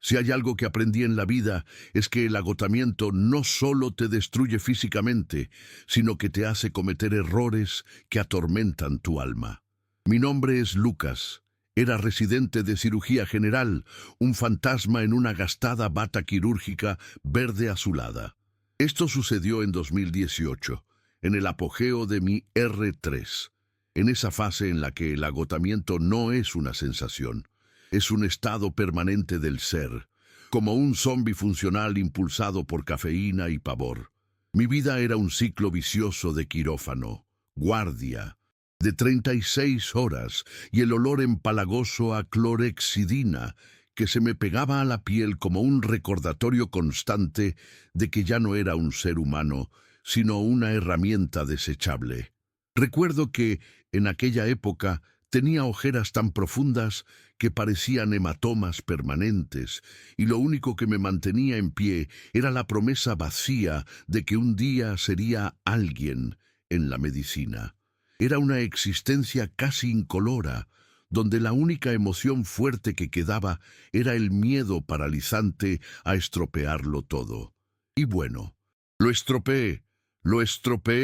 Si hay algo que aprendí en la vida es que el agotamiento no solo te destruye físicamente, sino que te hace cometer errores que atormentan tu alma. Mi nombre es Lucas. Era residente de cirugía general, un fantasma en una gastada bata quirúrgica verde azulada. Esto sucedió en 2018, en el apogeo de mi R3, en esa fase en la que el agotamiento no es una sensación, es un estado permanente del ser, como un zombi funcional impulsado por cafeína y pavor. Mi vida era un ciclo vicioso de quirófano, guardia, de 36 horas y el olor empalagoso a clorexidina que se me pegaba a la piel como un recordatorio constante de que ya no era un ser humano, sino una herramienta desechable. Recuerdo que, en aquella época, tenía ojeras tan profundas que parecían hematomas permanentes, y lo único que me mantenía en pie era la promesa vacía de que un día sería alguien en la medicina. Era una existencia casi incolora, donde la única emoción fuerte que quedaba era el miedo paralizante a estropearlo todo. Y bueno, lo estropeé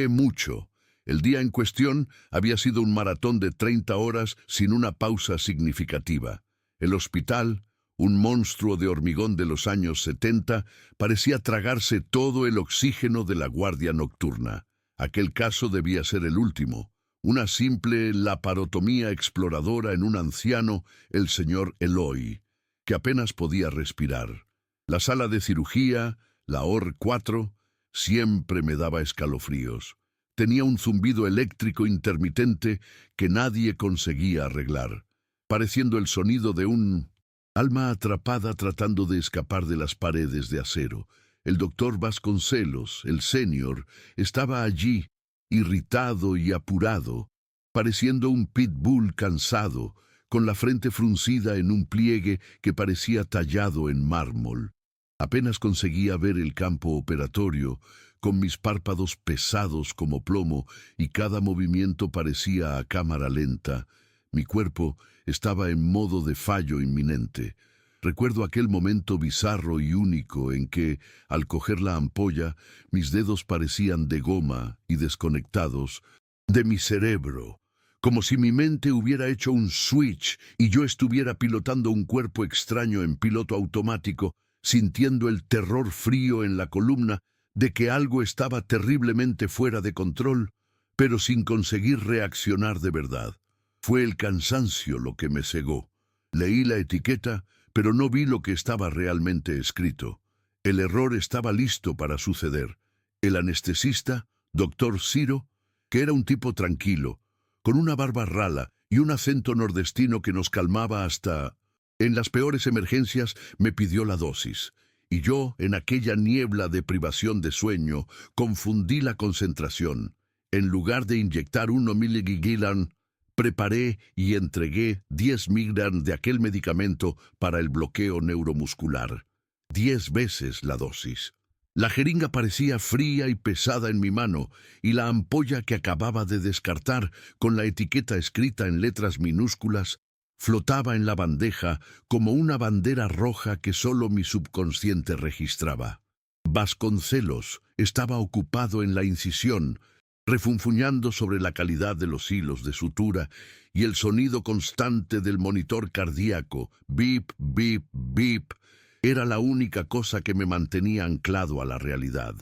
mucho. El día en cuestión había sido un maratón de 30 horas sin una pausa significativa. El hospital, un monstruo de hormigón de los años 70, parecía tragarse todo el oxígeno de la guardia nocturna. Aquel caso debía ser el último. Una simple laparotomía exploradora en un anciano, el señor Eloy, que apenas podía respirar. La sala de cirugía, la OR4, siempre me daba escalofríos. Tenía un zumbido eléctrico intermitente que nadie conseguía arreglar, pareciendo el sonido de un alma atrapada tratando de escapar de las paredes de acero. El doctor Vasconcelos, el senior, estaba allí, irritado y apurado, pareciendo un pitbull cansado, con la frente fruncida en un pliegue que parecía tallado en mármol. Apenas conseguía ver el campo operatorio, con mis párpados pesados como plomo y cada movimiento parecía a cámara lenta. Mi cuerpo estaba en modo de fallo inminente. Recuerdo aquel momento bizarro y único en que, al coger la ampolla, mis dedos parecían de goma y desconectados de mi cerebro, como si mi mente hubiera hecho un switch y yo estuviera pilotando un cuerpo extraño en piloto automático, sintiendo el terror frío en la columna de que algo estaba terriblemente fuera de control, pero sin conseguir reaccionar de verdad. Fue el cansancio lo que me cegó. Leí la etiqueta, pero no vi lo que estaba realmente escrito. El error estaba listo para suceder. El anestesista, doctor Ciro, que era un tipo tranquilo, con una barba rala y un acento nordestino que nos calmaba hasta... En las peores emergencias me pidió la dosis, y yo, en aquella niebla de privación de sueño, confundí la concentración. En lugar de inyectar 1 miligramo, preparé y entregué 10 miligramos de aquel medicamento para el bloqueo neuromuscular. 10 veces la dosis. La jeringa parecía fría y pesada en mi mano, y la ampolla que acababa de descartar, con la etiqueta escrita en letras minúsculas, flotaba en la bandeja como una bandera roja que solo mi subconsciente registraba. Vasconcelos estaba ocupado en la incisión, refunfuñando sobre la calidad de los hilos de sutura y el sonido constante del monitor cardíaco, bip, bip, bip, era la única cosa que me mantenía anclado a la realidad.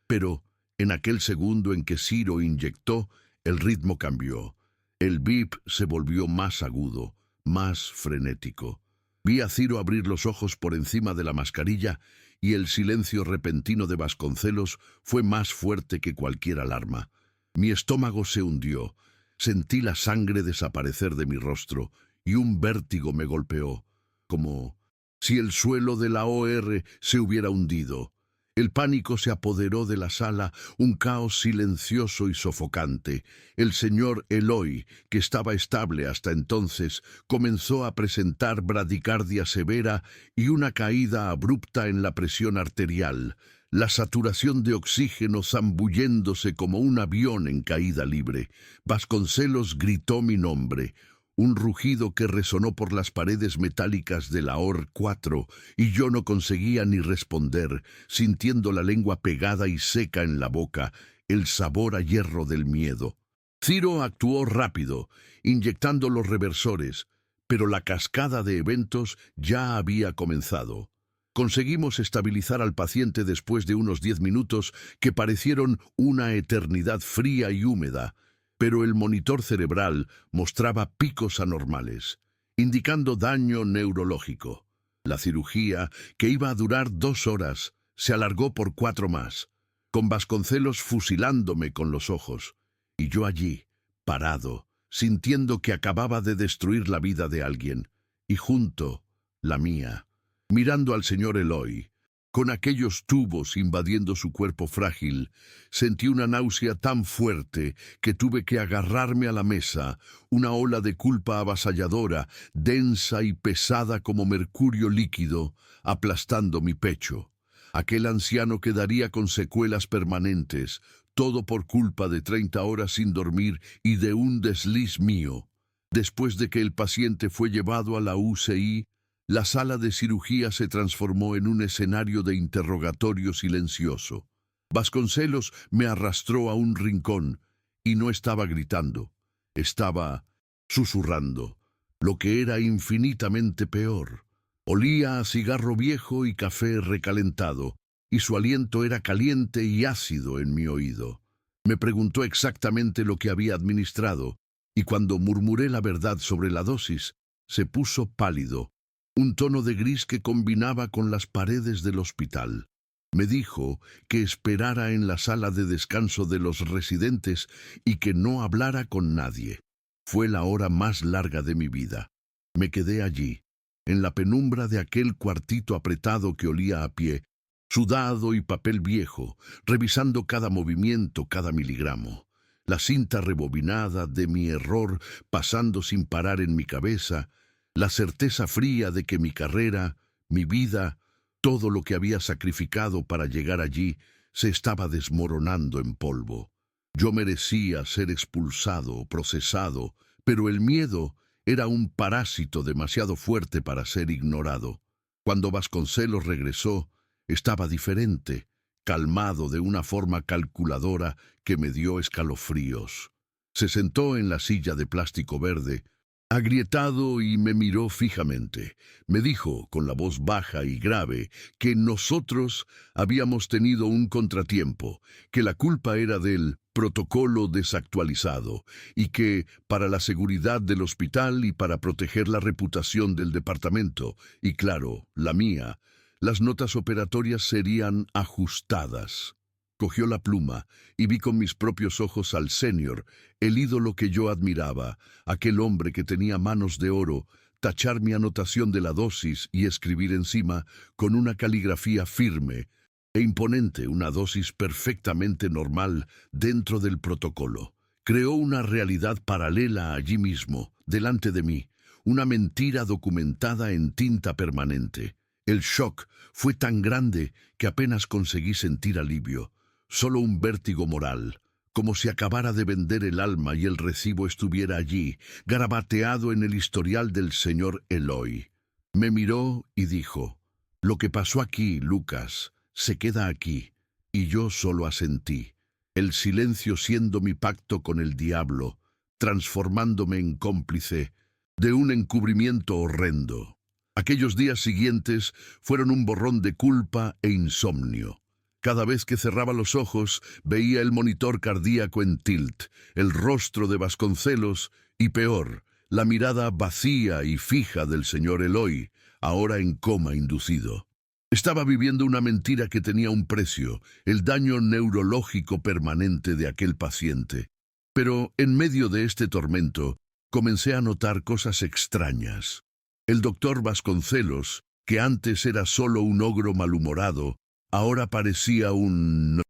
Pero, en aquel segundo en que Ciro inyectó, el ritmo cambió. El bip se volvió más agudo, más frenético. Vi a Ciro abrir los ojos por encima de la mascarilla y el silencio repentino de Vasconcelos fue más fuerte que cualquier alarma. Mi estómago se hundió, sentí la sangre desaparecer de mi rostro y un vértigo me golpeó, como si el suelo de la OR se hubiera hundido. El pánico se apoderó de la sala, un caos silencioso y sofocante. El señor Eloy, que estaba estable hasta entonces, comenzó a presentar bradicardia severa y una caída abrupta en la presión arterial, la saturación de oxígeno zambulléndose como un avión en caída libre. Vasconcelos gritó mi nombre. un rugido que resonó por las paredes metálicas de la OR-4 y yo no conseguía ni responder, sintiendo la lengua pegada y seca en la boca, el sabor a hierro del miedo. Ciro actuó rápido, inyectando los reversores, pero la cascada de eventos ya había comenzado. Conseguimos estabilizar al paciente después de unos 10 minutos que parecieron una eternidad fría y húmeda, pero el monitor cerebral mostraba picos anormales, indicando daño neurológico. La cirugía, que iba a durar 2 horas, se alargó por 4 más, con Vasconcelos fusilándome con los ojos, y yo allí, parado, sintiendo que acababa de destruir la vida de alguien, y junto, la mía, mirando al señor Eloy. Con aquellos tubos invadiendo su cuerpo frágil, sentí una náusea tan fuerte que tuve que agarrarme a la mesa, una ola de culpa avasalladora, densa y pesada como mercurio líquido, aplastando mi pecho. Aquel anciano quedaría con secuelas permanentes, todo por culpa de 30 horas sin dormir y de un desliz mío. Después de que el paciente fue llevado a la UCI, la sala de cirugía se transformó en un escenario de interrogatorio silencioso. Vasconcelos me arrastró a un rincón y no estaba gritando, estaba susurrando, lo que era infinitamente peor. Olía a cigarro viejo y café recalentado, y su aliento era caliente y ácido en mi oído. Me preguntó exactamente lo que había administrado, y cuando murmuré la verdad sobre la dosis, se puso pálido, un tono de gris que combinaba con las paredes del hospital. Me dijo que esperara en la sala de descanso de los residentes y que no hablara con nadie. Fue la hora más larga de mi vida. Me quedé allí, en la penumbra de aquel cuartito apretado que olía a pie, sudado y papel viejo, revisando cada movimiento, cada miligramo. La cinta rebobinada de mi error pasando sin parar en mi cabeza, la certeza fría de que mi carrera, mi vida, todo lo que había sacrificado para llegar allí, se estaba desmoronando en polvo. Yo merecía ser expulsado, procesado, pero el miedo era un parásito demasiado fuerte para ser ignorado. Cuando Vasconcelos regresó, estaba diferente, calmado de una forma calculadora que me dio escalofríos. Se sentó en la silla de plástico verde, agrietado, y me miró fijamente. Me dijo, con la voz baja y grave, que nosotros habíamos tenido un contratiempo, que la culpa era del protocolo desactualizado y que, para la seguridad del hospital y para proteger la reputación del departamento, y claro, la mía, las notas operatorias serían ajustadas. Cogió la pluma y vi con mis propios ojos al senior, el ídolo que yo admiraba, aquel hombre que tenía manos de oro, tachar mi anotación de la dosis y escribir encima, con una caligrafía firme e imponente, una dosis perfectamente normal dentro del protocolo. Creó una realidad paralela allí mismo, delante de mí, una mentira documentada en tinta permanente. El shock fue tan grande que apenas conseguí sentir alivio. Solo un vértigo moral, como si acabara de vender el alma y el recibo estuviera allí, garabateado en el historial del señor Eloy. Me miró y dijo, «Lo que pasó aquí, Lucas, se queda aquí», y yo solo asentí, el silencio siendo mi pacto con el diablo, transformándome en cómplice de un encubrimiento horrendo. Aquellos días siguientes fueron un borrón de culpa e insomnio. Cada vez que cerraba los ojos, veía el monitor cardíaco en tilt, el rostro de Vasconcelos y, peor, la mirada vacía y fija del señor Eloy, ahora en coma inducido. Estaba viviendo una mentira que tenía un precio, el daño neurológico permanente de aquel paciente. Pero, en medio de este tormento, comencé a notar cosas extrañas. El doctor Vasconcelos, que antes era solo un ogro malhumorado, ahora parecía un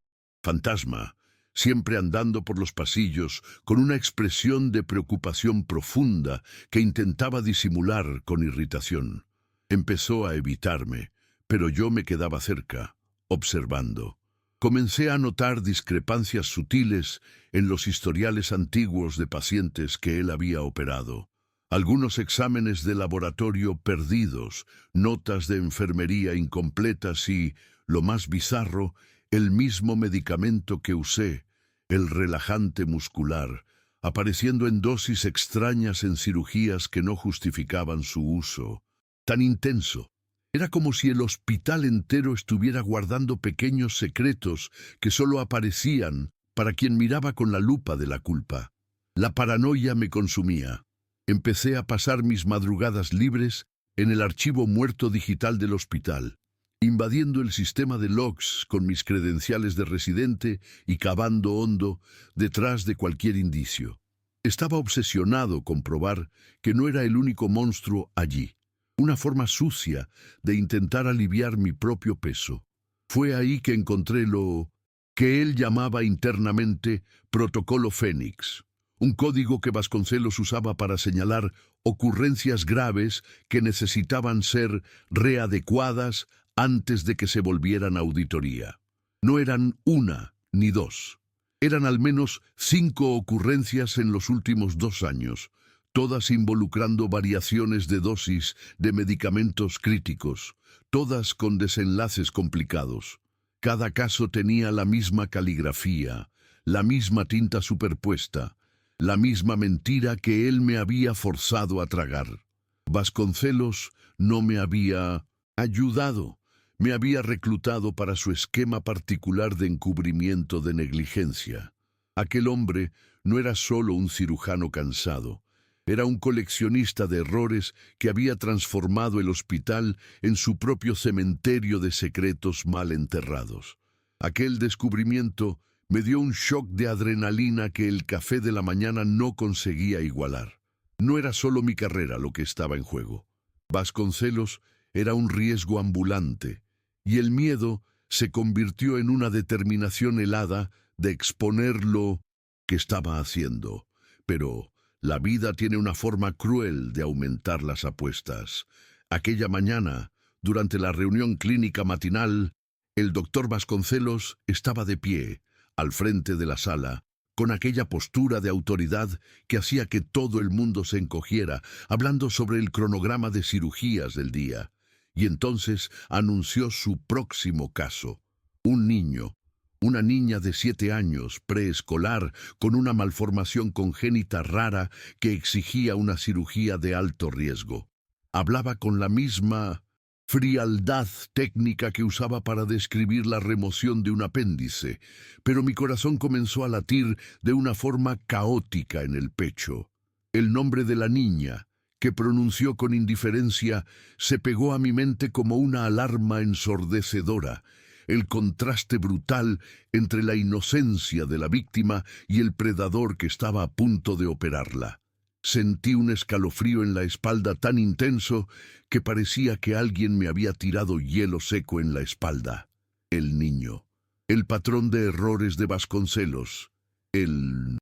fantasma, siempre andando por los pasillos con una expresión de preocupación profunda que intentaba disimular con irritación. Empezó a evitarme, pero yo me quedaba cerca, observando. Comencé a notar discrepancias sutiles en los historiales antiguos de pacientes que él había operado. Algunos exámenes de laboratorio perdidos, notas de enfermería incompletas y, lo más bizarro, el mismo medicamento que usé, el relajante muscular, apareciendo en dosis extrañas en cirugías que no justificaban su uso. Tan intenso. Era como si el hospital entero estuviera guardando pequeños secretos que solo aparecían para quien miraba con la lupa de la culpa. La paranoia me consumía. Empecé a pasar mis madrugadas libres en el archivo muerto digital del hospital, invadiendo el sistema de logs con mis credenciales de residente y cavando hondo detrás de cualquier indicio. Estaba obsesionado con probar que no era el único monstruo allí, una forma sucia de intentar aliviar mi propio peso. Fue ahí que encontré lo que él llamaba internamente Protocolo Fénix, un código que Vasconcelos usaba para señalar ocurrencias graves que necesitaban ser readecuadas antes de que se volvieran auditoría. No eran una ni dos. Eran al menos 5 ocurrencias en los últimos 2 años, todas involucrando variaciones de dosis de medicamentos críticos, todas con desenlaces complicados. Cada caso tenía la misma caligrafía, la misma tinta superpuesta, la misma mentira que él me había forzado a tragar. Vasconcelos no me había ayudado, me había reclutado para su esquema particular de encubrimiento de negligencia. Aquel hombre no era solo un cirujano cansado, era un coleccionista de errores que había transformado el hospital en su propio cementerio de secretos mal enterrados. Aquel descubrimiento me dio un shock de adrenalina que el café de la mañana no conseguía igualar. No era solo mi carrera lo que estaba en juego. Vasconcelos era un riesgo ambulante, y el miedo se convirtió en una determinación helada de exponer lo que estaba haciendo. Pero la vida tiene una forma cruel de aumentar las apuestas. Aquella mañana, durante la reunión clínica matinal, el doctor Vasconcelos estaba de pie, al frente de la sala, con aquella postura de autoridad que hacía que todo el mundo se encogiera, hablando sobre el cronograma de cirugías del día. Y entonces anunció su próximo caso. Un niño, una niña de 7 años, preescolar, con una malformación congénita rara que exigía una cirugía de alto riesgo. Hablaba con la misma frialdad técnica que usaba para describir la remoción de un apéndice, pero mi corazón comenzó a latir de una forma caótica en el pecho. El nombre de la niña, que pronunció con indiferencia, se pegó a mi mente como una alarma ensordecedora. El contraste brutal entre la inocencia de la víctima y el predador que estaba a punto de operarla. Sentí un escalofrío en la espalda tan intenso que parecía que alguien me había tirado hielo seco en la espalda. El niño. El patrón de errores de Vasconcelos. El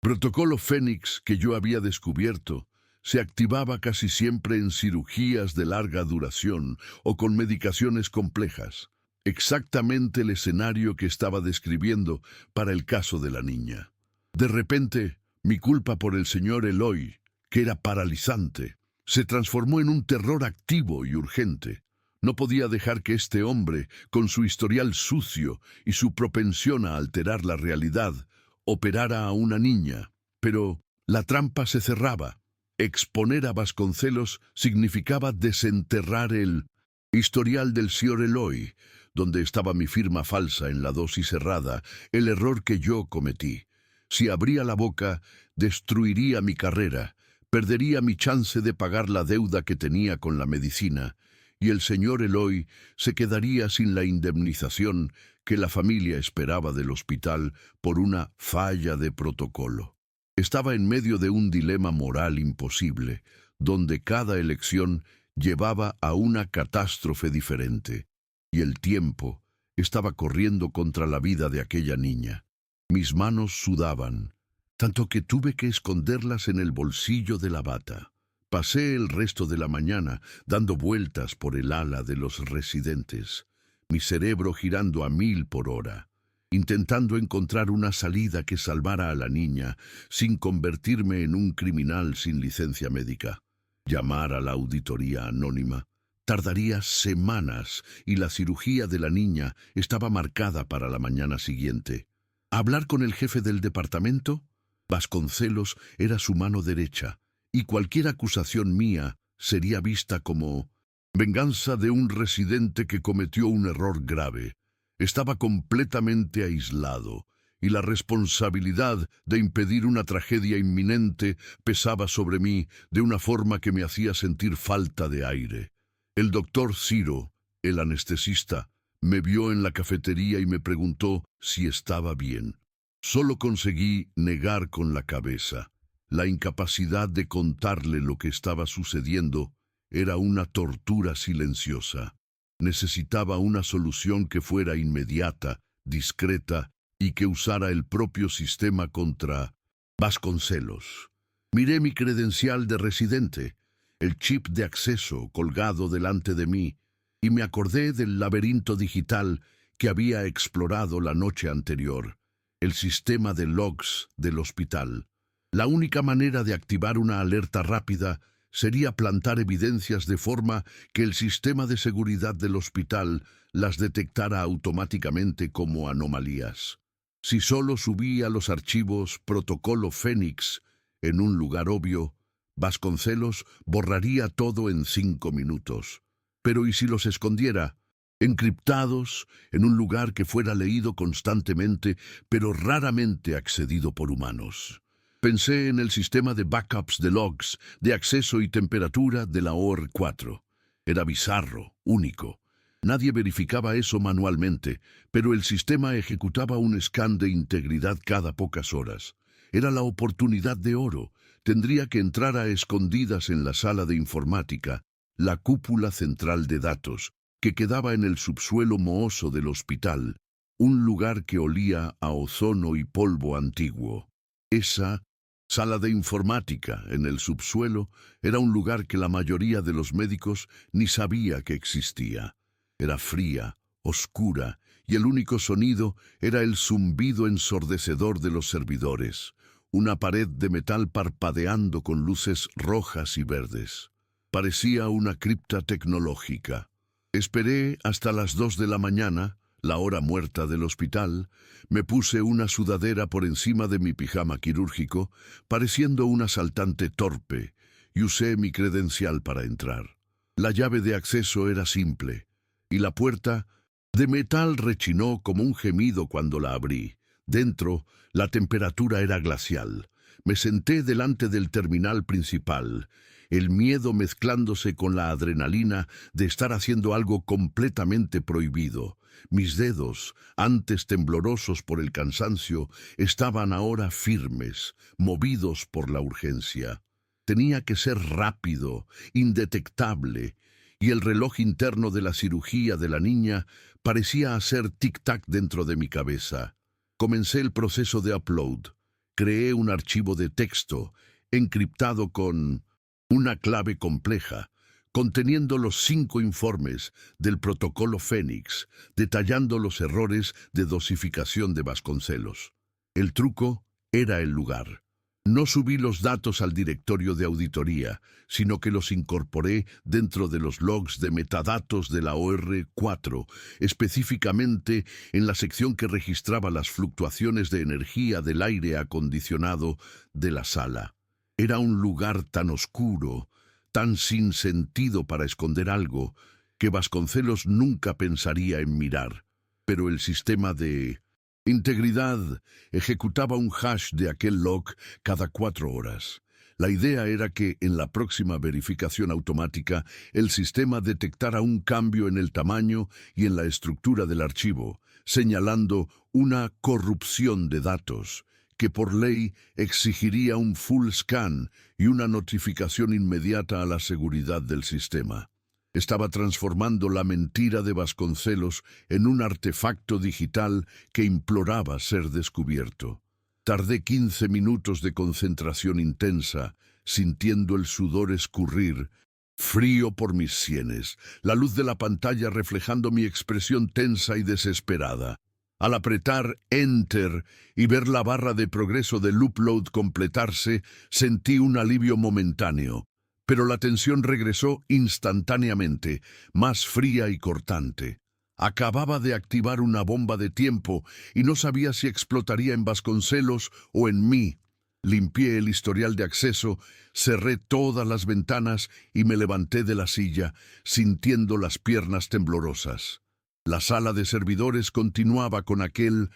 protocolo Fénix que yo había descubierto se activaba casi siempre en cirugías de larga duración o con medicaciones complejas. Exactamente el escenario que estaba describiendo para el caso de la niña. De repente, mi culpa por el señor Eloy, que era paralizante, se transformó en un terror activo y urgente. No podía dejar que este hombre, con su historial sucio y su propensión a alterar la realidad, operara a una niña. Pero la trampa se cerraba. Exponer a Vasconcelos significaba desenterrar el historial del señor Eloy, donde estaba mi firma falsa en la dosis errada, el error que yo cometí. Si abría la boca, destruiría mi carrera, perdería mi chance de pagar la deuda que tenía con la medicina, y el señor Eloy se quedaría sin la indemnización que la familia esperaba del hospital por una falla de protocolo. Estaba en medio de un dilema moral imposible, donde cada elección llevaba a una catástrofe diferente, y el tiempo estaba corriendo contra la vida de aquella niña. Mis manos sudaban, tanto que tuve que esconderlas en el bolsillo de la bata. Pasé el resto de la mañana dando vueltas por el ala de los residentes, mi cerebro girando a 1000 por hora. intentando encontrar una salida que salvara a la niña sin convertirme en un criminal sin licencia médica. Llamar a la auditoría anónima tardaría semanas y la cirugía de la niña estaba marcada para la mañana siguiente. ¿Hablar con el jefe del departamento? Vasconcelos era su mano derecha, y cualquier acusación mía sería vista como venganza de un residente que cometió un error grave. Estaba completamente aislado, y la responsabilidad de impedir una tragedia inminente pesaba sobre mí de una forma que me hacía sentir falta de aire. El doctor Ciro, el anestesista, me vio en la cafetería y me preguntó si estaba bien. Solo conseguí negar con la cabeza. La incapacidad de contarle lo que estaba sucediendo era una tortura silenciosa. Necesitaba una solución que fuera inmediata, discreta y que usara el propio sistema contra Vasconcelos. Miré mi credencial de residente, el chip de acceso colgado delante de mí, y me acordé del laberinto digital que había explorado la noche anterior, el sistema de logs del hospital. La única manera de activar una alerta rápida sería plantar evidencias de forma que el sistema de seguridad del hospital las detectara automáticamente como anomalías. Si solo subía los archivos Protocolo Fénix en un lugar obvio, Vasconcelos borraría todo en 5 minutos. Pero ¿y si los escondiera? Encriptados en un lugar que fuera leído constantemente, pero raramente accedido por humanos. Pensé en el sistema de backups de logs, de acceso y temperatura de la OR4. Era bizarro, único. Nadie verificaba eso manualmente, pero el sistema ejecutaba un scan de integridad cada pocas horas. Era la oportunidad de oro. Tendría que entrar a escondidas en la sala de informática, la cúpula central de datos, que quedaba en el subsuelo mohoso del hospital, un lugar que olía a ozono y polvo antiguo. Esa sala de informática en el subsuelo era un lugar que la mayoría de los médicos ni sabía que existía. Era fría, oscura, y el único sonido era el zumbido ensordecedor de los servidores, una pared de metal parpadeando con luces rojas y verdes. Parecía una cripta tecnológica. Esperé hasta las 2 de la mañana, la hora muerta del hospital. Me puse una sudadera por encima de mi pijama quirúrgico, pareciendo un asaltante torpe, y usé mi credencial para entrar. La llave de acceso era simple, y la puerta de metal rechinó como un gemido cuando la abrí. Dentro, la temperatura era glacial. Me senté delante del terminal principal, el miedo mezclándose con la adrenalina de estar haciendo algo completamente prohibido. Mis dedos, antes temblorosos por el cansancio, estaban ahora firmes, movidos por la urgencia. Tenía que ser rápido, indetectable, y el reloj interno de la cirugía de la niña parecía hacer tic-tac dentro de mi cabeza. Comencé el proceso de upload. Creé un archivo de texto, encriptado con una clave compleja, conteniendo los 5 informes del protocolo Fénix, detallando los errores de dosificación de Vasconcelos. El truco era el lugar. No subí los datos al directorio de auditoría, sino que los incorporé dentro de los logs de metadatos de la OR4, específicamente en la sección que registraba las fluctuaciones de energía del aire acondicionado de la sala. Era un lugar tan oscuro, tan sin sentido para esconder algo, que Vasconcelos nunca pensaría en mirar. Pero el sistema de integridad ejecutaba un hash de aquel log cada 4 horas. La idea era que, en la próxima verificación automática, el sistema detectara un cambio en el tamaño y en la estructura del archivo, señalando una corrupción de datos, que por ley exigiría un full scan y una notificación inmediata a la seguridad del sistema. Estaba transformando la mentira de Vasconcelos en un artefacto digital que imploraba ser descubierto. Tardé 15 minutos de concentración intensa, sintiendo el sudor escurrir, frío por mis sienes, la luz de la pantalla reflejando mi expresión tensa y desesperada. Al apretar Enter y ver la barra de progreso del upload completarse, sentí un alivio momentáneo, pero la tensión regresó instantáneamente, más fría y cortante. Acababa de activar una bomba de tiempo y no sabía si explotaría en Vasconcelos o en mí. Limpié el historial de acceso, cerré todas las ventanas y me levanté de la silla, sintiendo las piernas temblorosas. La sala de servidores continuaba con aquel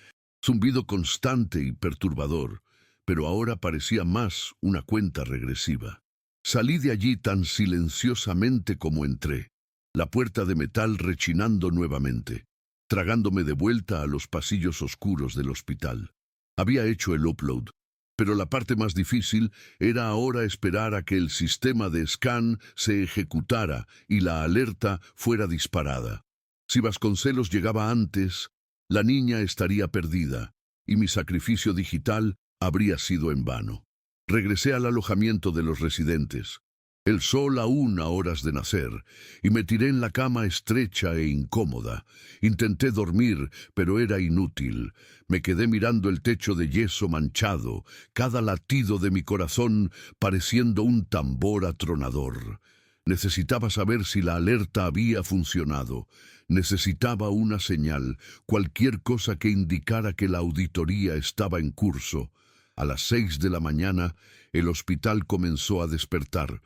zumbido constante y perturbador, pero ahora parecía más una cuenta regresiva. Salí de allí tan silenciosamente como entré, la puerta de metal rechinando nuevamente, tragándome de vuelta a los pasillos oscuros del hospital. Había hecho el upload, pero la parte más difícil era ahora esperar a que el sistema de scan se ejecutara y la alerta fuera disparada. Si Vasconcelos llegaba antes, la niña estaría perdida y mi sacrificio digital habría sido en vano. Regresé al alojamiento de los residentes. El sol aún a horas de nacer, y me tiré en la cama estrecha e incómoda. Intenté dormir, pero era inútil. Me quedé mirando el techo de yeso manchado, cada latido de mi corazón pareciendo un tambor atronador. Necesitaba saber si la alerta había funcionado. Necesitaba una señal, cualquier cosa que indicara que la auditoría estaba en curso. A las 6 de la mañana, el hospital comenzó a despertar.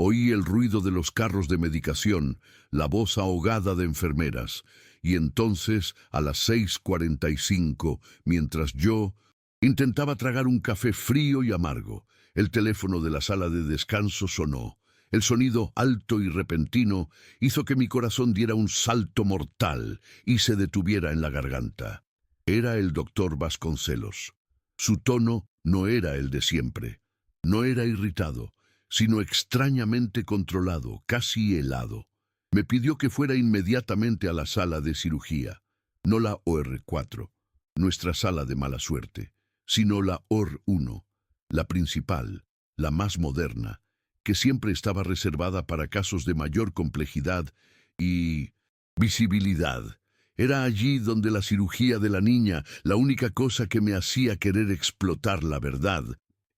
Oí el ruido de los carros de medicación, la voz ahogada de enfermeras, y entonces, a las 6:45, mientras yo intentaba tragar un café frío y amargo, el teléfono de la sala de descanso sonó. El sonido alto y repentino hizo que mi corazón diera un salto mortal y se detuviera en la garganta. Era el doctor Vasconcelos. Su tono no era el de siempre. No era irritado, sino extrañamente controlado, casi helado. Me pidió que fuera inmediatamente a la sala de cirugía, no la OR4, nuestra sala de mala suerte, sino la OR1, la principal, la más moderna, que siempre estaba reservada para casos de mayor complejidad y visibilidad. Era allí donde la cirugía de la niña, la única cosa que me hacía querer explotar la verdad,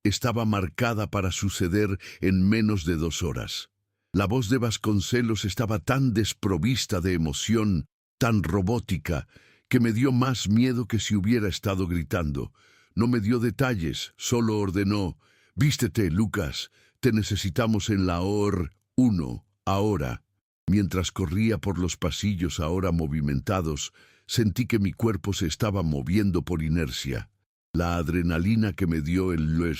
estaba marcada para suceder en menos de 2 horas. La voz de Vasconcelos estaba tan desprovista de emoción, tan robótica, que me dio más miedo que si hubiera estado gritando. No me dio detalles, solo ordenó: «Vístete, Lucas, te necesitamos en la OR1, ahora». Mientras corría por los pasillos ahora movimentados, sentí que mi cuerpo se estaba moviendo por inercia. La adrenalina que me dio el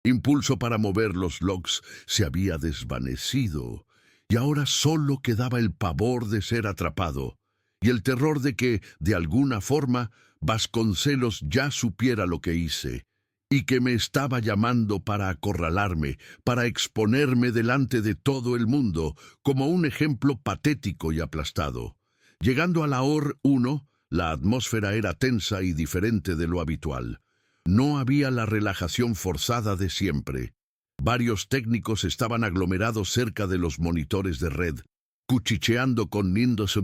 impulso para mover los logs se había desvanecido, y ahora solo quedaba el pavor de ser atrapado, y el terror de que, de alguna forma, Vasconcelos ya supiera lo que hice, y que me estaba llamando para acorralarme, para exponerme delante de todo el mundo, como un ejemplo patético y aplastado. Llegando a la OR1, la atmósfera era tensa y diferente de lo habitual. No había la relajación forzada de siempre. Varios técnicos estaban aglomerados cerca de los monitores de red, cuchicheando con lindas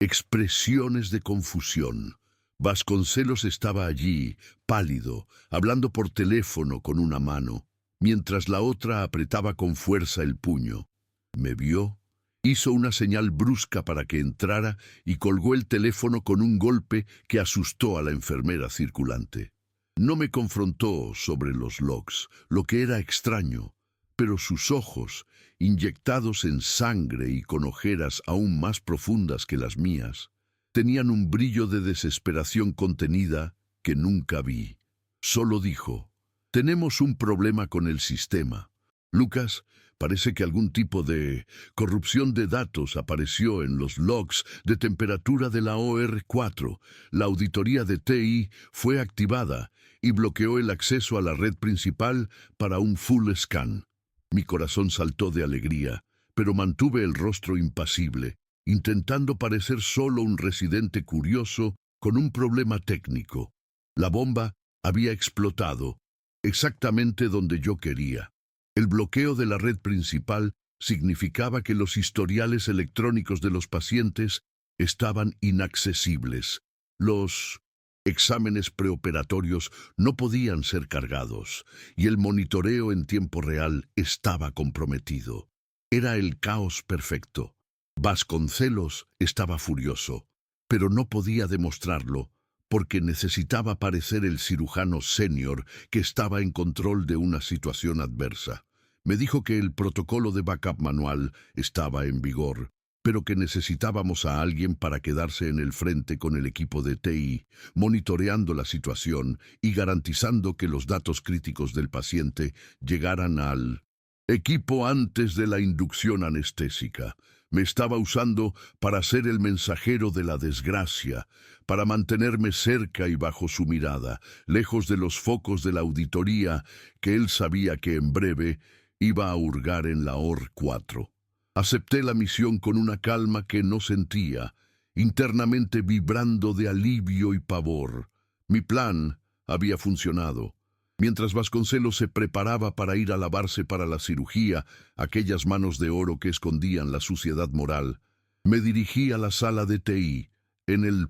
expresiones de confusión. Vasconcelos estaba allí, pálido, hablando por teléfono con una mano, mientras la otra apretaba con fuerza el puño. Me vio, hizo una señal brusca para que entrara y colgó el teléfono con un golpe que asustó a la enfermera circulante. No me confrontó sobre los logs, lo que era extraño, pero sus ojos, inyectados en sangre y con ojeras aún más profundas que las mías, tenían un brillo de desesperación contenida que nunca vi. Solo dijo: «Tenemos un problema con el sistema. Lucas, parece que algún tipo de corrupción de datos apareció en los logs de temperatura de la OR4. La auditoría de TI fue activada y bloqueó el acceso a la red principal para un full scan». Mi corazón saltó de alegría, pero mantuve el rostro impasible, intentando parecer solo un residente curioso con un problema técnico. La bomba había explotado, exactamente donde yo quería. El bloqueo de la red principal significaba que los historiales electrónicos de los pacientes estaban inaccesibles. Los Exámenes preoperatorios no podían ser cargados y el monitoreo en tiempo real estaba comprometido. Era el caos perfecto. Vasconcelos estaba furioso, pero no podía demostrarlo porque necesitaba parecer el cirujano senior que estaba en control de una situación adversa. Me dijo que el protocolo de backup manual estaba en vigor, pero que necesitábamos a alguien para quedarse en el frente con el equipo de TI, monitoreando la situación y garantizando que los datos críticos del paciente llegaran al equipo antes de la inducción anestésica. Me estaba usando para ser el mensajero de la desgracia, para mantenerme cerca y bajo su mirada, lejos de los focos de la auditoría que él sabía que en breve iba a hurgar en la OR4. Acepté la misión con una calma que no sentía, internamente vibrando de alivio y pavor. Mi plan había funcionado. Mientras Vasconcelos se preparaba para ir a lavarse para la cirugía, aquellas manos de oro que escondían la suciedad moral, me dirigí a la sala de TI, en el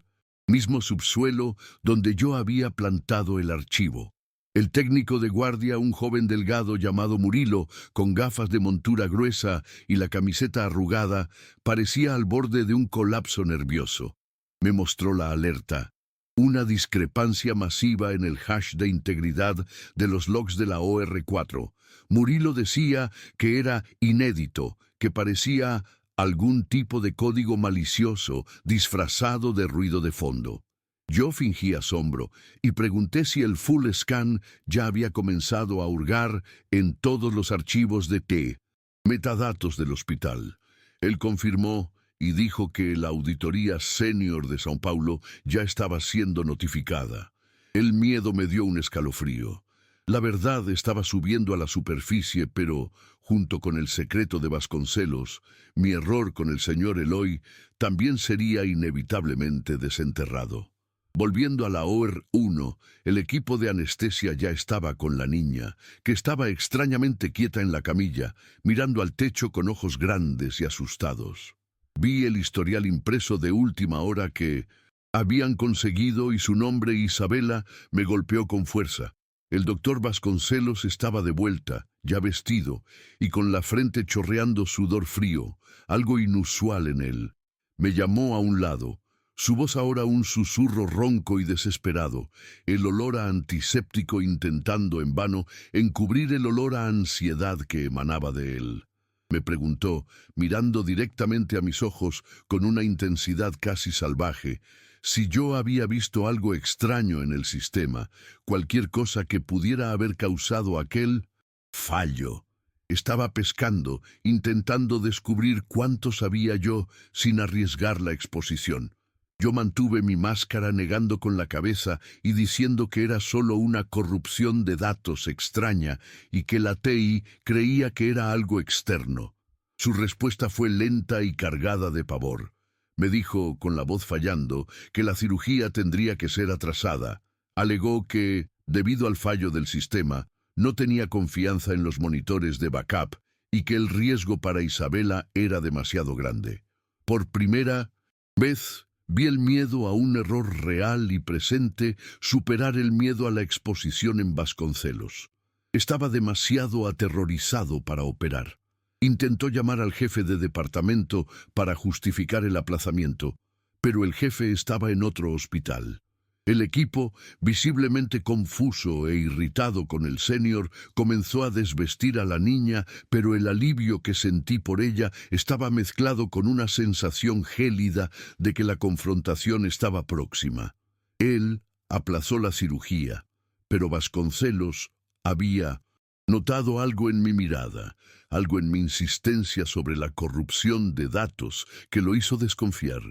mismo subsuelo donde yo había plantado el archivo. El técnico de guardia, un joven delgado llamado Murilo, con gafas de montura gruesa y la camiseta arrugada, parecía al borde de un colapso nervioso. Me mostró la alerta. Una discrepancia masiva en el hash de integridad de los logs de la OR4. Murilo decía que era inédito, que parecía algún tipo de código malicioso disfrazado de ruido de fondo. Yo fingí asombro y pregunté si el full scan ya había comenzado a hurgar en todos los archivos de metadatos del hospital. Él confirmó y dijo que la auditoría senior de São Paulo ya estaba siendo notificada. El miedo me dio un escalofrío. La verdad estaba subiendo a la superficie, pero, junto con el secreto de Vasconcelos, mi error con el señor Eloy también sería inevitablemente desenterrado. Volviendo a la OR1, el equipo de anestesia ya estaba con la niña, que estaba extrañamente quieta en la camilla, mirando al techo con ojos grandes y asustados. Vi el historial impreso de última hora que habían conseguido y su nombre, Isabela, me golpeó con fuerza. El doctor Vasconcelos estaba de vuelta, ya vestido, y con la frente chorreando sudor frío, algo inusual en él. Me llamó a un lado. Su voz ahora un susurro ronco y desesperado, el olor a antiséptico intentando en vano encubrir el olor a ansiedad que emanaba de él. Me preguntó, mirando directamente a mis ojos con una intensidad casi salvaje, si yo había visto algo extraño en el sistema, cualquier cosa que pudiera haber causado aquel fallo. Estaba pescando, intentando descubrir cuánto sabía yo sin arriesgar la exposición. Yo mantuve mi máscara negando con la cabeza y diciendo que era solo una corrupción de datos extraña y que la TI creía que era algo externo. Su respuesta fue lenta y cargada de pavor. Me dijo, con la voz fallando, que la cirugía tendría que ser atrasada. Alegó que, debido al fallo del sistema, no tenía confianza en los monitores de backup y que el riesgo para Isabela era demasiado grande. Por primera vez, vi el miedo a un error real y presente superar el miedo a la exposición en Vasconcelos. Estaba demasiado aterrorizado para operar. Intentó llamar al jefe de departamento para justificar el aplazamiento, pero el jefe estaba en otro hospital. El equipo, visiblemente confuso e irritado con el senior, comenzó a desvestir a la niña, pero el alivio que sentí por ella estaba mezclado con una sensación gélida de que la confrontación estaba próxima. Él aplazó la cirugía, pero Vasconcelos había notado algo en mi mirada, algo en mi insistencia sobre la corrupción de datos que lo hizo desconfiar.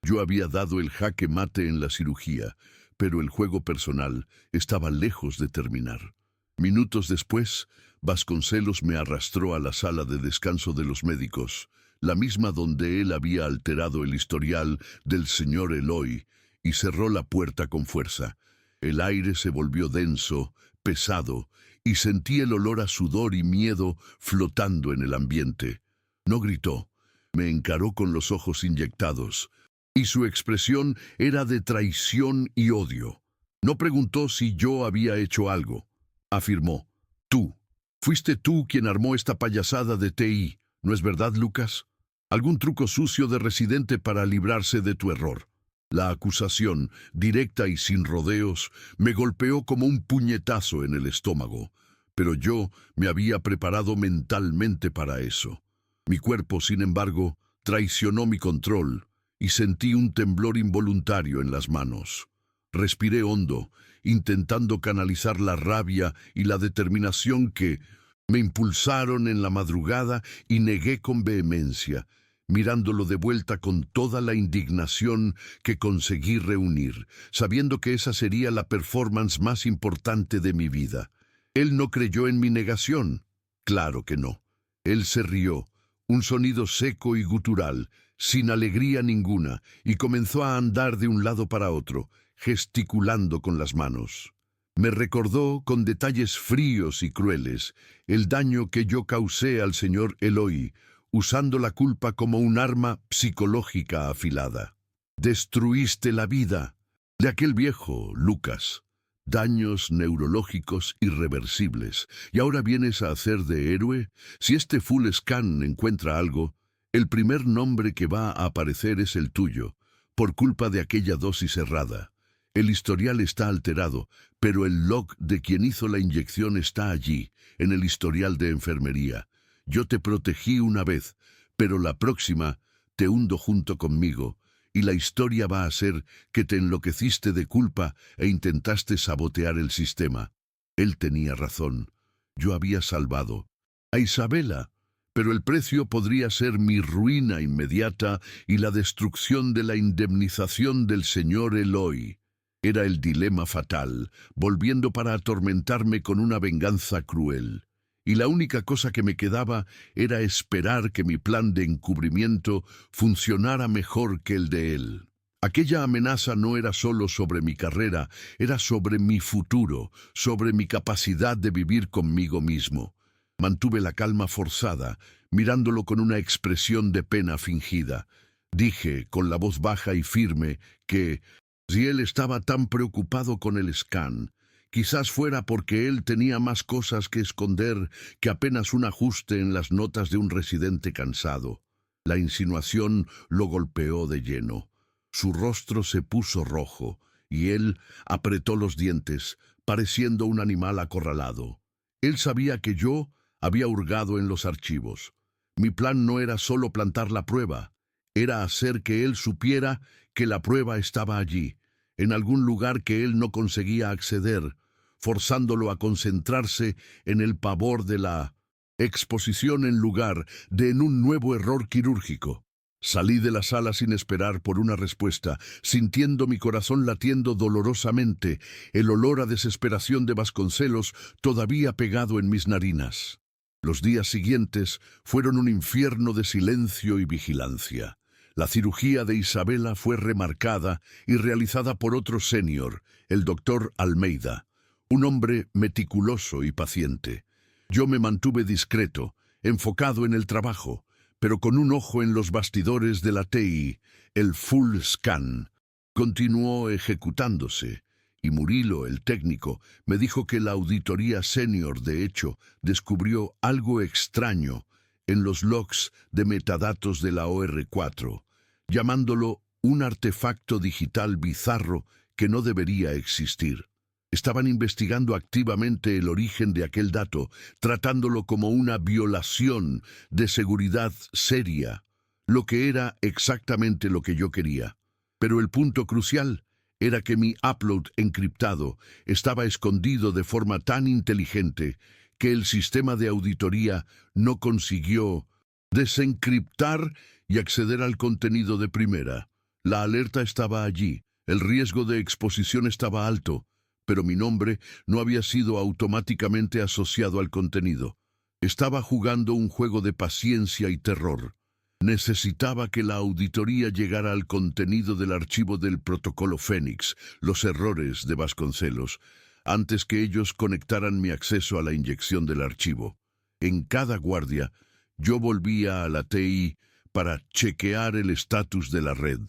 Yo había dado el jaque mate en la cirugía, pero el juego personal estaba lejos de terminar. Minutos después, Vasconcelos me arrastró a la sala de descanso de los médicos, la misma donde él había alterado el historial del señor Eloy, y cerró la puerta con fuerza. El aire se volvió denso, pesado, y sentí el olor a sudor y miedo flotando en el ambiente. No gritó, me encaró con los ojos inyectados, y su expresión era de traición y odio. No preguntó si yo había hecho algo. Afirmó, tú. Fuiste tú quien armó esta payasada de TI, ¿no es verdad, Lucas? Algún truco sucio de Residente para librarse de tu error. La acusación, directa y sin rodeos, me golpeó como un puñetazo en el estómago, pero yo me había preparado mentalmente para eso. Mi cuerpo, sin embargo, traicionó mi control y sentí un temblor involuntario en las manos. Respiré hondo, intentando canalizar la rabia y la determinación que me impulsaron en la madrugada y negué con vehemencia, mirándolo de vuelta con toda la indignación que conseguí reunir, sabiendo que esa sería la performance más importante de mi vida. Él no creyó en mi negación. Claro que no. Él se rió, un sonido seco y gutural, sin alegría ninguna, y comenzó a andar de un lado para otro, gesticulando con las manos. Me recordó con detalles fríos y crueles el daño que yo causé al señor Eloy, usando la culpa como un arma psicológica afilada. Destruiste la vida de aquel viejo, Lucas. Daños neurológicos irreversibles. ¿Y ahora vienes a hacer de héroe? Si este full scan encuentra algo, el primer nombre que va a aparecer es el tuyo, por culpa de aquella dosis errada. El historial está alterado, pero el log de quien hizo la inyección está allí, en el historial de enfermería. Yo te protegí una vez, pero la próxima te hundo junto conmigo, y la historia va a ser que te enloqueciste de culpa e intentaste sabotear el sistema. Él tenía razón. Yo había salvado a Isabela, pero el precio podría ser mi ruina inmediata y la destrucción de la indemnización del señor Eloy. Era el dilema fatal, volviendo para atormentarme con una venganza cruel. Y la única cosa que me quedaba era esperar que mi plan de encubrimiento funcionara mejor que el de él. Aquella amenaza no era solo sobre mi carrera, era sobre mi futuro, sobre mi capacidad de vivir conmigo mismo. Mantuve la calma forzada, mirándolo con una expresión de pena fingida. Dije, con la voz baja y firme, que si él estaba tan preocupado con el scan, quizás fuera porque él tenía más cosas que esconder que apenas un ajuste en las notas de un residente cansado. La insinuación lo golpeó de lleno. Su rostro se puso rojo y él apretó los dientes, pareciendo un animal acorralado. Él sabía que yo había hurgado en los archivos. Mi plan no era solo plantar la prueba, era hacer que él supiera que la prueba estaba allí, en algún lugar que él no conseguía acceder, forzándolo a concentrarse en el pavor de la exposición en lugar de en un nuevo error quirúrgico. Salí de la sala sin esperar por una respuesta, sintiendo mi corazón latiendo dolorosamente, el olor a desesperación de Vasconcelos todavía pegado en mis narinas. Los días siguientes fueron un infierno de silencio y vigilancia. La cirugía de Isabela fue remarcada y realizada por otro senior, el doctor Almeida, un hombre meticuloso y paciente. Yo me mantuve discreto, enfocado en el trabajo, pero con un ojo en los bastidores de la TI, el full scan continuó ejecutándose, y Murilo, el técnico, me dijo que la auditoría senior, de hecho, descubrió algo extraño en los logs de metadatos de la OR4, llamándolo un artefacto digital bizarro que no debería existir. Estaban investigando activamente el origen de aquel dato, tratándolo como una violación de seguridad seria, lo que era exactamente lo que yo quería. Pero el punto crucial era que mi upload encriptado estaba escondido de forma tan inteligente que el sistema de auditoría no consiguió desencriptar y acceder al contenido de primera. La alerta estaba allí, el riesgo de exposición estaba alto, pero mi nombre no había sido automáticamente asociado al contenido. Estaba jugando un juego de paciencia y terror. Necesitaba que la auditoría llegara al contenido del archivo del protocolo Fénix, los errores de Vasconcelos, antes que ellos conectaran mi acceso a la inyección del archivo. En cada guardia, yo volvía a la TI para chequear el estatus de la red.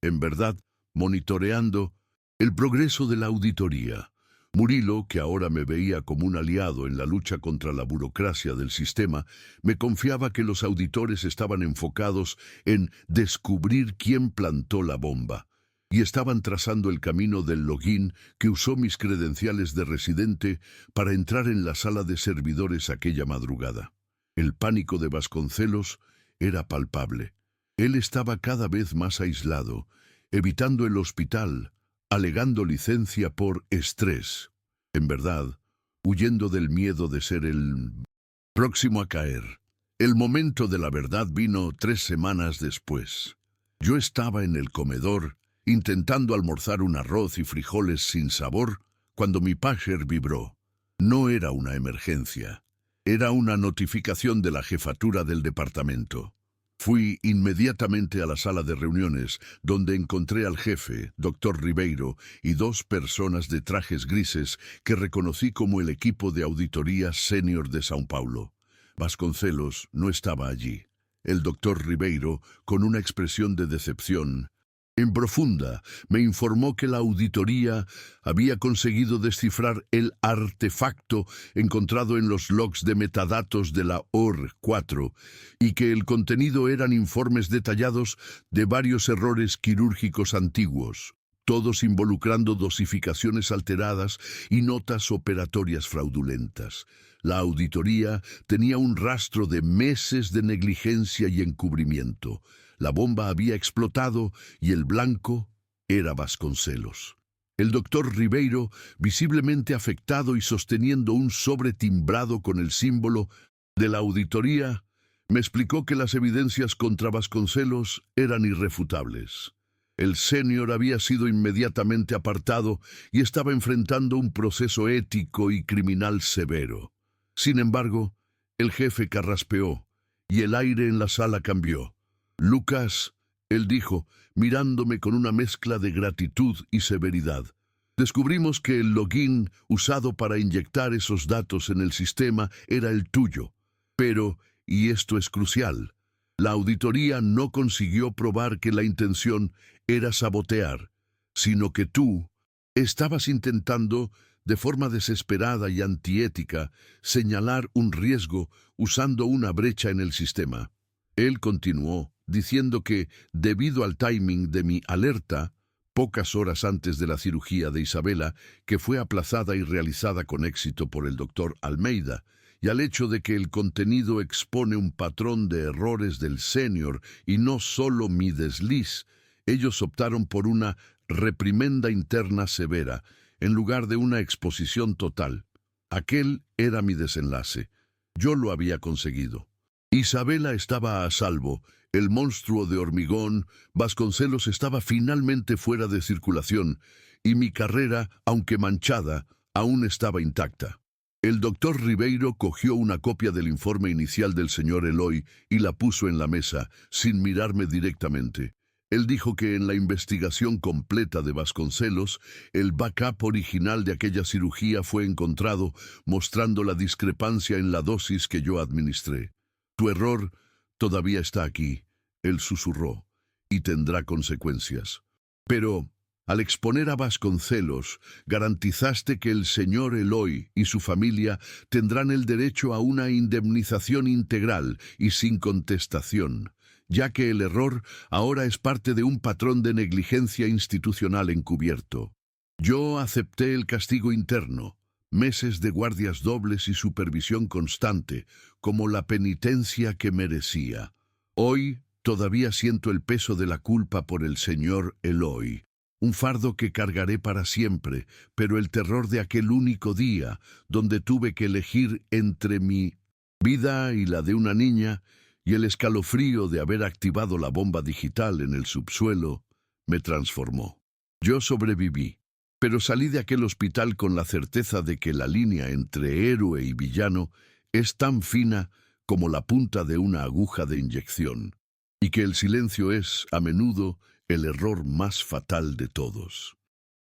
En verdad, monitoreando El progreso de la auditoría. Murilo, que ahora me veía como un aliado en la lucha contra la burocracia del sistema, me confiaba que los auditores estaban enfocados en descubrir quién plantó la bomba, y estaban trazando el camino del login que usó mis credenciales de residente para entrar en la sala de servidores aquella madrugada. El pánico de Vasconcelos era palpable. Él estaba cada vez más aislado, evitando el hospital, alegando licencia por estrés. En verdad, huyendo del miedo de ser el próximo a caer. El momento de la verdad vino 3 semanas después. Yo estaba en el comedor, intentando almorzar un arroz y frijoles sin sabor, cuando mi pager vibró. No era una emergencia. Era una notificación de la jefatura del departamento. Fui inmediatamente a la sala de reuniones, donde encontré al jefe, doctor Ribeiro, y 2 personas de trajes grises que reconocí como el equipo de auditoría senior de São Paulo. Vasconcelos no estaba allí. El doctor Ribeiro, con una expresión de decepción profunda, me informó que la auditoría había conseguido descifrar el artefacto encontrado en los logs de metadatos de la OR4 y que el contenido eran informes detallados de varios errores quirúrgicos antiguos, todos involucrando dosificaciones alteradas y notas operatorias fraudulentas. La auditoría tenía un rastro de meses de negligencia y encubrimiento. La bomba había explotado y el blanco era Vasconcelos. El doctor Ribeiro, visiblemente afectado y sosteniendo un sobre timbrado con el símbolo de la auditoría, me explicó que las evidencias contra Vasconcelos eran irrefutables. El senior había sido inmediatamente apartado y estaba enfrentando un proceso ético y criminal severo. Sin embargo, el jefe carraspeó y el aire en la sala cambió. Lucas, él dijo, mirándome con una mezcla de gratitud y severidad. Descubrimos que el login usado para inyectar esos datos en el sistema era el tuyo. Pero, y esto es crucial, la auditoría no consiguió probar que la intención era sabotear, sino que tú estabas intentando, de forma desesperada y antiética, señalar un riesgo usando una brecha en el sistema. Él continuó, diciendo que, debido al timing de mi alerta, pocas horas antes de la cirugía de Isabela, que fue aplazada y realizada con éxito por el doctor Almeida, y al hecho de que el contenido expone un patrón de errores del senior y no solo mi desliz, ellos optaron por una reprimenda interna severa, en lugar de una exposición total. Aquel era mi desenlace. Yo lo había conseguido. Isabela estaba a salvo. El monstruo de hormigón, Vasconcelos, estaba finalmente fuera de circulación, y mi carrera, aunque manchada, aún estaba intacta. El doctor Ribeiro cogió una copia del informe inicial del señor Eloy y la puso en la mesa, sin mirarme directamente. Él dijo que en la investigación completa de Vasconcelos, el backup original de aquella cirugía fue encontrado, mostrando la discrepancia en la dosis que yo administré. Tu error todavía está aquí, él susurró, y tendrá consecuencias. Pero, al exponer a Vasconcelos, garantizaste que el señor Eloy y su familia tendrán el derecho a una indemnización integral y sin contestación, ya que el error ahora es parte de un patrón de negligencia institucional encubierto. Yo acepté el castigo interno, meses de guardias dobles y supervisión constante, como la penitencia que merecía. Hoy todavía siento el peso de la culpa por el señor Eloy, un fardo que cargaré para siempre, pero el terror de aquel único día, donde tuve que elegir entre mi vida y la de una niña, y el escalofrío de haber activado la bomba digital en el subsuelo, me transformó. Yo sobreviví, pero salí de aquel hospital con la certeza de que la línea entre héroe y villano es tan fina como la punta de una aguja de inyección, y que el silencio es, a menudo, el error más fatal de todos.